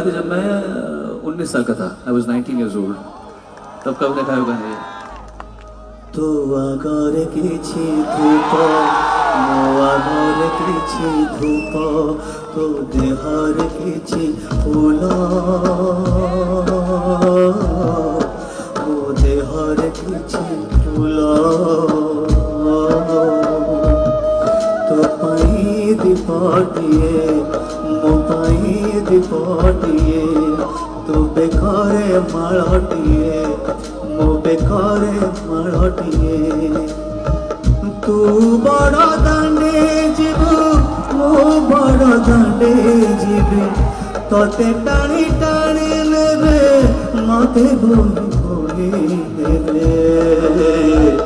कि जब मैं 19 साल का था, I was 19 years old, तब कब ने गाया गाना ये तो आगर किछि धूप मो आगर किछि धूप तो देहर किछि फूल मो देहर किछि फूल तो पाई दीपटिए मो पाई दीपटिए तो बेखरे मालटिए मो बेखरे मालटिए तू बड़ दांडे जीवु मो बड़ दांडे जीवी तोते टाणी टाणी लेबे मते बोही बोही लेबे